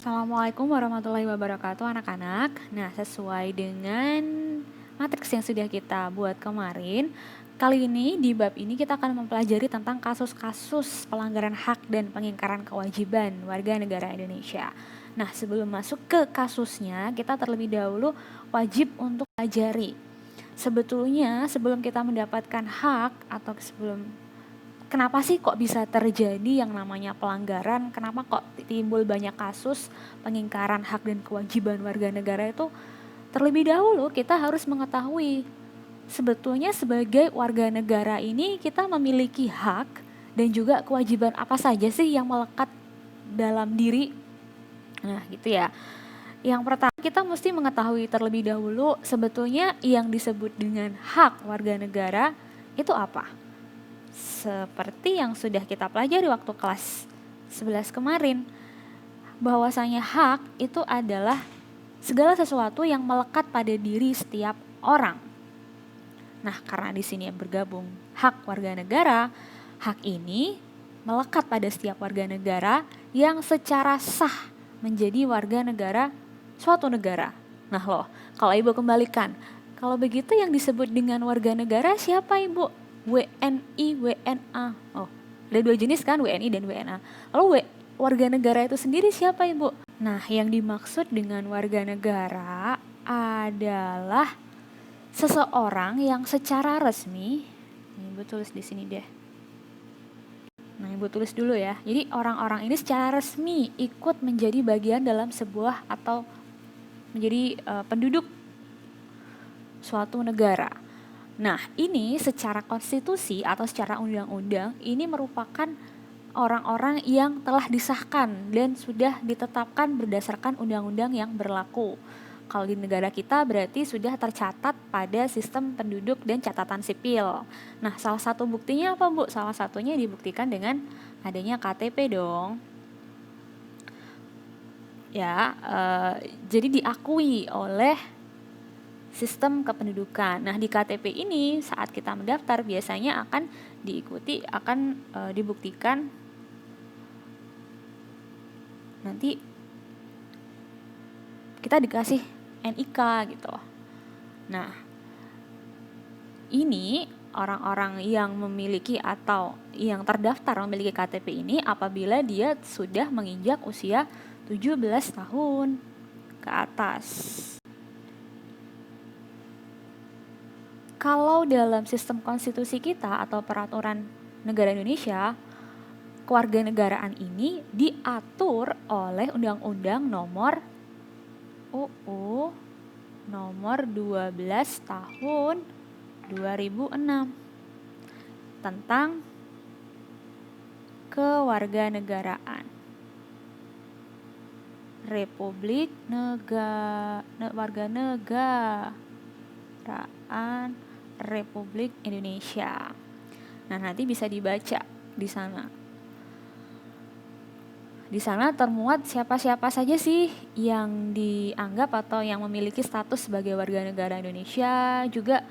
Assalamualaikum warahmatullahi wabarakatuh anak-anak. Nah, sesuai dengan matriks yang sudah kita buat kemarin, kali ini di bab ini kita akan mempelajari tentang kasus-kasus pelanggaran hak dan pengingkaran kewajiban warga negara Indonesia. Nah, sebelum masuk ke kasusnya, kita terlebih dahulu wajib untuk pelajari. Sebetulnya sebelum kita mendapatkan hak atau kenapa sih kok bisa terjadi yang namanya pelanggaran? Kenapa kok timbul banyak kasus pengingkaran hak dan kewajiban warga negara itu? Terlebih dahulu kita harus mengetahui sebetulnya sebagai warga negara ini kita memiliki hak dan juga kewajiban apa saja sih yang melekat dalam diri. Nah, gitu ya. Yang pertama kita mesti mengetahui terlebih dahulu sebetulnya yang disebut dengan hak warga negara itu apa? Seperti yang sudah kita pelajari waktu kelas 11 kemarin, bahwasanya hak itu adalah segala sesuatu yang melekat pada diri setiap orang. Nah, karena di sini bergabung hak warga negara, hak ini melekat pada setiap warga negara yang secara sah menjadi warga negara suatu negara. Nah loh, kalau Ibu kembalikan, kalau begitu yang disebut dengan warga negara siapa Ibu? WNI, WNA. Oh, ada dua jenis kan, WNI dan WNA. Lalu warga negara itu sendiri siapa Ibu? Nah, yang dimaksud dengan warga negara adalah seseorang yang secara resmi, Ibu tulis di sini deh. Nah, Ibu tulis dulu ya. Jadi orang-orang ini secara resmi ikut menjadi bagian dalam sebuah atau menjadi penduduk suatu negara. Nah, ini secara konstitusi atau secara undang-undang ini merupakan orang-orang yang telah disahkan dan sudah ditetapkan berdasarkan undang-undang yang berlaku. Kalau di negara kita berarti sudah tercatat pada sistem penduduk dan catatan sipil. Nah, salah satu buktinya apa Bu? Salah satunya dibuktikan dengan adanya KTP dong. Ya, jadi diakui oleh sistem kependudukan. Nah, di KTP ini saat kita mendaftar biasanya akan dibuktikan nanti kita dikasih NIK gitu. Nah, ini orang-orang yang memiliki atau yang terdaftar memiliki KTP ini apabila dia sudah menginjak usia 17 tahun ke atas. Kalau dalam sistem konstitusi kita atau peraturan negara Indonesia, kewarganegaraan ini diatur oleh Undang-Undang nomor 12 tahun 2006 tentang kewarganegaraan. Republik Warganegaraan Republik Indonesia. Nah, nanti bisa dibaca di sana. Di sana termuat siapa-siapa saja sih yang dianggap atau yang memiliki status sebagai warga negara Indonesia. Juga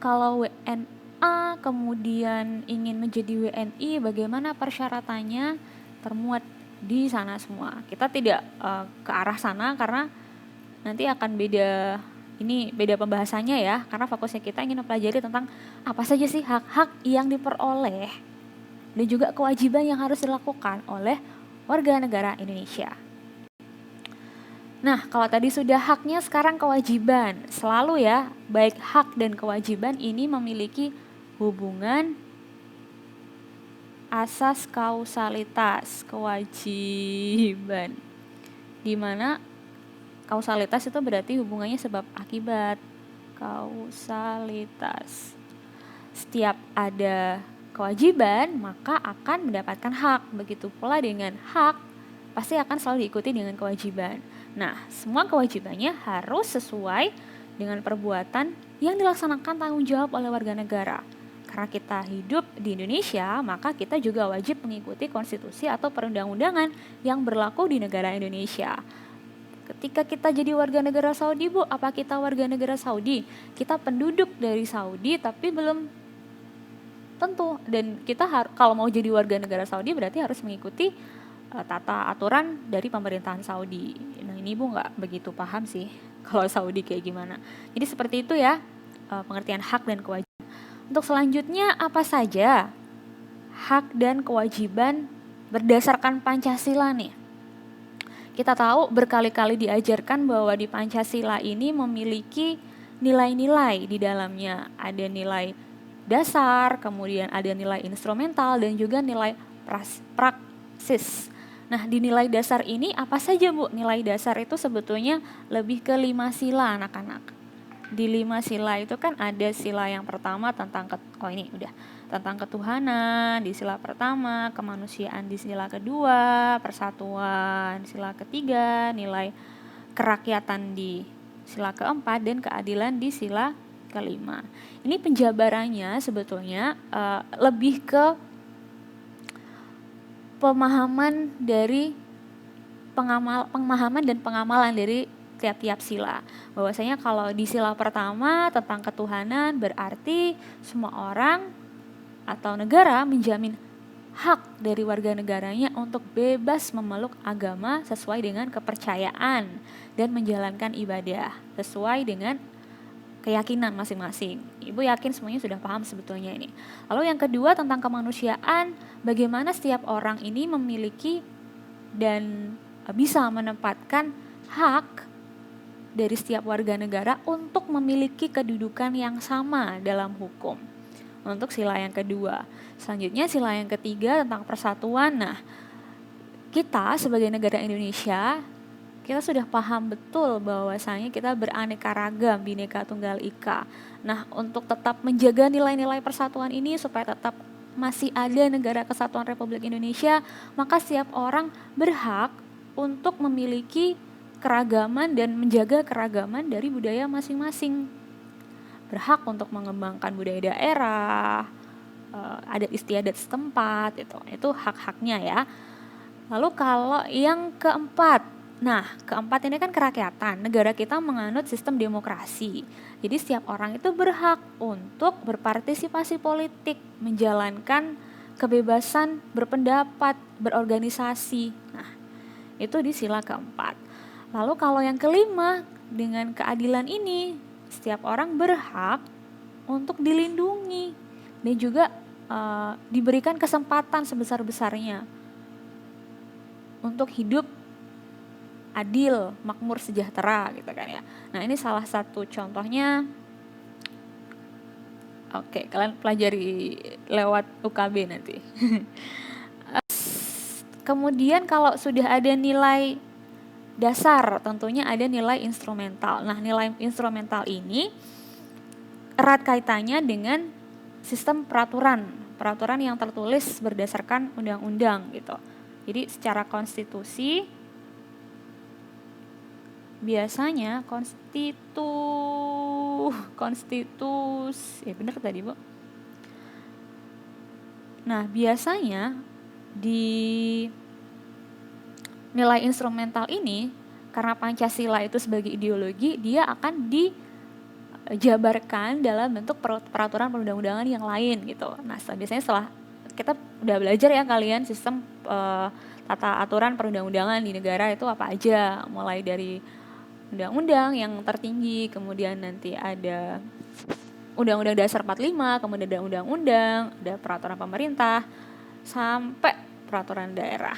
kalau WNA kemudian ingin menjadi WNI, bagaimana persyaratannya termuat di sana semua. Kita tidak ke arah sana karena nanti akan beda pembahasannya ya, karena fokusnya kita ingin mempelajari tentang apa saja sih hak-hak yang diperoleh dan juga kewajiban yang harus dilakukan oleh warga negara Indonesia. Nah, kalau tadi sudah haknya, sekarang kewajiban. Selalu ya, baik hak dan kewajiban ini memiliki hubungan asas kausalitas kewajiban, di mana kausalitas itu berarti hubungannya sebab akibat. Kausalitas. Setiap ada kewajiban, maka akan mendapatkan hak. Begitu pula dengan hak, pasti akan selalu diikuti dengan kewajiban. Nah, semua kewajibannya harus sesuai dengan perbuatan yang dilaksanakan tanggung jawab oleh warga negara. Karena kita hidup di Indonesia, maka kita juga wajib mengikuti konstitusi atau perundang-undangan yang berlaku di negara Indonesia. Ketika kita jadi warga negara Saudi, Bu, apa kita warga negara Saudi? Kita penduduk dari Saudi tapi belum tentu. Dan kita kalau mau jadi warga negara Saudi berarti harus mengikuti tata aturan dari pemerintahan Saudi. Nah ini Ibu nggak begitu paham sih kalau Saudi kayak gimana. Jadi seperti itu ya pengertian hak dan kewajiban. Untuk selanjutnya apa saja hak dan kewajiban berdasarkan Pancasila nih? Kita tahu berkali-kali diajarkan bahwa di Pancasila ini memiliki nilai-nilai di dalamnya. Ada nilai dasar, kemudian ada nilai instrumental, dan juga nilai praksis. Nah, di nilai dasar ini apa saja Bu? Nilai dasar itu sebetulnya lebih ke 5 sila anak-anak. Di 5 sila itu kan ada sila yang pertama tentang tentang ketuhanan di sila pertama, kemanusiaan di sila kedua, persatuan di sila ketiga, nilai kerakyatan di sila keempat, dan keadilan di sila kelima. Ini penjabarannya sebetulnya lebih ke pemahaman dari pemahaman dan pengamalan dari tiap-tiap sila. Bahwasanya kalau di sila pertama tentang ketuhanan berarti semua orang atau negara menjamin hak dari warga negaranya untuk bebas memeluk agama sesuai dengan kepercayaan dan menjalankan ibadah sesuai dengan keyakinan masing-masing. Ibu yakin semuanya sudah paham sebetulnya ini. Lalu yang kedua tentang kemanusiaan, bagaimana setiap orang ini memiliki dan bisa menempatkan hak dari setiap warga negara untuk memiliki kedudukan yang sama dalam hukum. Untuk sila yang kedua. Selanjutnya sila yang ketiga tentang persatuan. Nah, kita sebagai negara Indonesia, kita sudah paham betul bahwasanya kita beraneka ragam, Bhinneka Tunggal Ika. Nah, untuk tetap menjaga nilai-nilai persatuan ini supaya tetap masih ada negara kesatuan Republik Indonesia, maka setiap orang berhak untuk memiliki keragaman dan menjaga keragaman dari budaya masing-masing. Berhak untuk mengembangkan budaya daerah, adat istiadat setempat, itu hak-haknya ya. Lalu kalau yang keempat, keempat ini kan kerakyatan. Negara kita menganut sistem demokrasi. Jadi setiap orang itu berhak untuk berpartisipasi politik, menjalankan kebebasan berpendapat, berorganisasi. Nah, itu di sila keempat. Lalu kalau yang kelima, dengan keadilan ini setiap orang berhak untuk dilindungi dan juga diberikan kesempatan sebesar-besarnya untuk hidup adil, makmur, sejahtera gitu kan ya. Nah, ini salah satu contohnya. Oke, kalian pelajari lewat UKB nanti. Kemudian kalau sudah ada nilai dasar, tentunya ada nilai instrumental. Nah, nilai instrumental ini erat kaitannya dengan sistem peraturan yang tertulis berdasarkan undang-undang gitu. Jadi secara konstitusi biasanya ya benar tadi Bu. Nah, biasanya di nilai instrumental ini, karena Pancasila itu sebagai ideologi, dia akan dijabarkan dalam bentuk peraturan perundang-undangan yang lain gitu. Nah, biasanya setelah kita udah belajar ya kalian sistem tata aturan perundang-undangan di negara itu apa aja, mulai dari undang-undang yang tertinggi, kemudian nanti ada Undang-Undang Dasar 45, kemudian ada undang-undang, ada peraturan pemerintah, sampai peraturan daerah.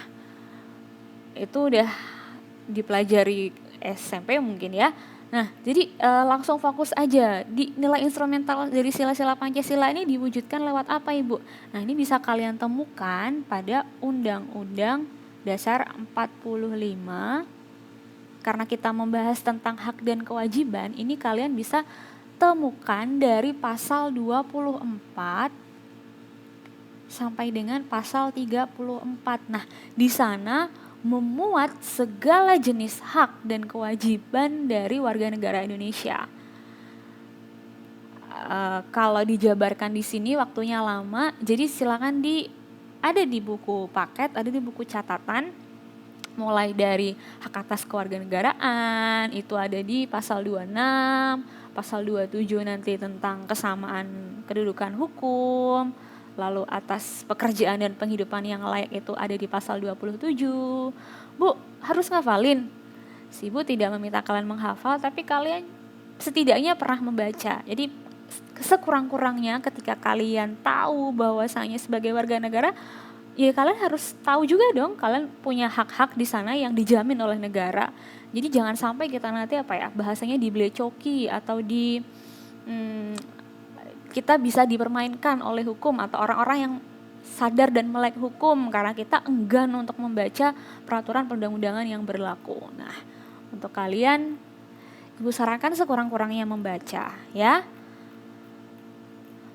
Itu udah dipelajari SMP mungkin ya. Nah, jadi langsung fokus aja di nilai instrumental dari sila-sila Pancasila ini diwujudkan lewat apa Ibu? Nah, ini bisa kalian temukan pada Undang-Undang Dasar 45. Karena kita membahas tentang hak dan kewajiban, ini kalian bisa temukan dari pasal 24 sampai dengan pasal 34. Nah, di sana memuat segala jenis hak dan kewajiban dari warga negara Indonesia. Kalau dijabarkan di sini waktunya lama, jadi silakan ada di buku paket, ada di buku catatan, mulai dari hak atas kewarganegaraan, itu ada di pasal 26, pasal 27 nanti tentang kesamaan kedudukan hukum, Lalu atas pekerjaan dan penghidupan yang layak itu ada di pasal 27. Bu, harus ngafalin. Si ibu tidak meminta kalian menghafal, tapi kalian setidaknya pernah membaca. Jadi sekurang-kurangnya ketika kalian tahu bahwasanya sebagai warga negara, ya kalian harus tahu juga dong, kalian punya hak-hak di sana yang dijamin oleh negara. Jadi jangan sampai kita nanti bahasanya dibelecoki atau kita bisa dipermainkan oleh hukum atau orang-orang yang sadar dan melek hukum karena kita enggan untuk membaca peraturan perundang-undangan yang berlaku. Nah, untuk kalian, Ibu sarankan sekurang-kurangnya membaca, ya.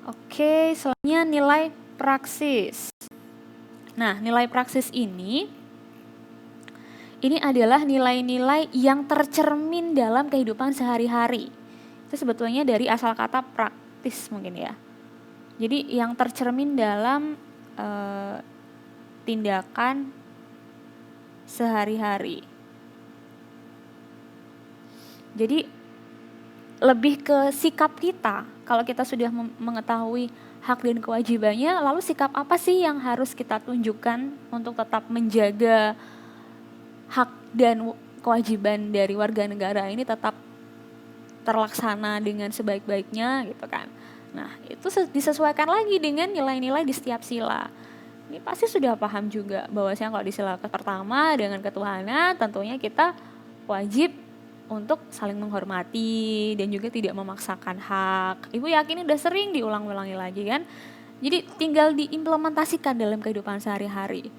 Oke, selanjutnya nilai praksis. Nah, nilai praksis ini adalah nilai-nilai yang tercermin dalam kehidupan sehari-hari. Itu sebetulnya dari asal kata praktis mungkin ya. Jadi yang tercermin dalam tindakan sehari-hari. Jadi lebih ke sikap kita. Kalau kita sudah mengetahui hak dan kewajibannya, lalu sikap apa sih yang harus kita tunjukkan untuk tetap menjaga hak dan kewajiban dari warga negara ini tetap terlaksana dengan sebaik-baiknya gitu kan. Nah, itu disesuaikan lagi dengan nilai-nilai di setiap sila. Ini pasti sudah paham juga bahwasanya kalau di sila pertama dengan ketuhanan tentunya kita wajib untuk saling menghormati dan juga tidak memaksakan hak. Ibu yakin udah sering diulang-ulangi lagi kan. Jadi tinggal diimplementasikan dalam kehidupan sehari-hari.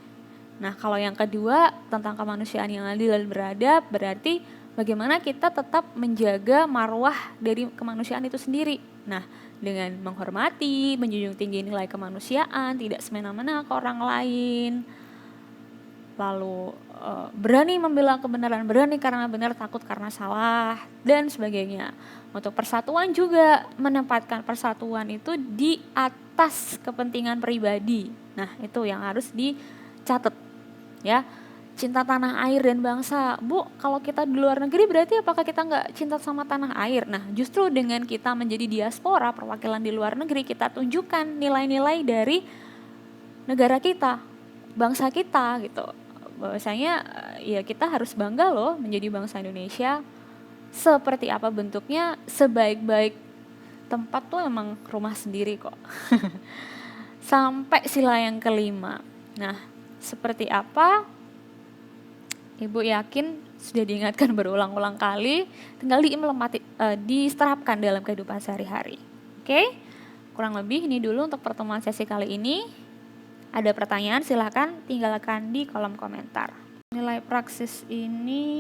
Nah, kalau yang kedua tentang kemanusiaan yang adil dan beradab, berarti bagaimana kita tetap menjaga marwah dari kemanusiaan itu sendiri. Nah, dengan menghormati, menjunjung tinggi nilai kemanusiaan, tidak semena-mena ke orang lain. Lalu berani membela kebenaran, berani karena benar, takut karena salah, dan sebagainya. Untuk persatuan juga menempatkan persatuan itu di atas kepentingan pribadi. Nah, itu yang harus dicatat ya. Cinta tanah air dan bangsa. Bu, kalau kita di luar negeri berarti apakah kita nggak cinta sama tanah air? Nah, justru dengan kita menjadi diaspora, perwakilan di luar negeri, kita tunjukkan nilai-nilai dari negara kita, bangsa kita gitu. Bahwasanya ya kita harus bangga loh menjadi bangsa Indonesia. Seperti apa bentuknya, sebaik-baik tempat tuh emang rumah sendiri kok. Sampai sila yang kelima. Nah, seperti apa? Ibu yakin sudah diingatkan berulang-ulang kali, tinggal diterapkan dalam kehidupan sehari-hari. Oke? Kurang lebih ini dulu untuk pertemuan sesi kali ini. Ada pertanyaan silahkan tinggalkan di kolom komentar. Nilai praksis ini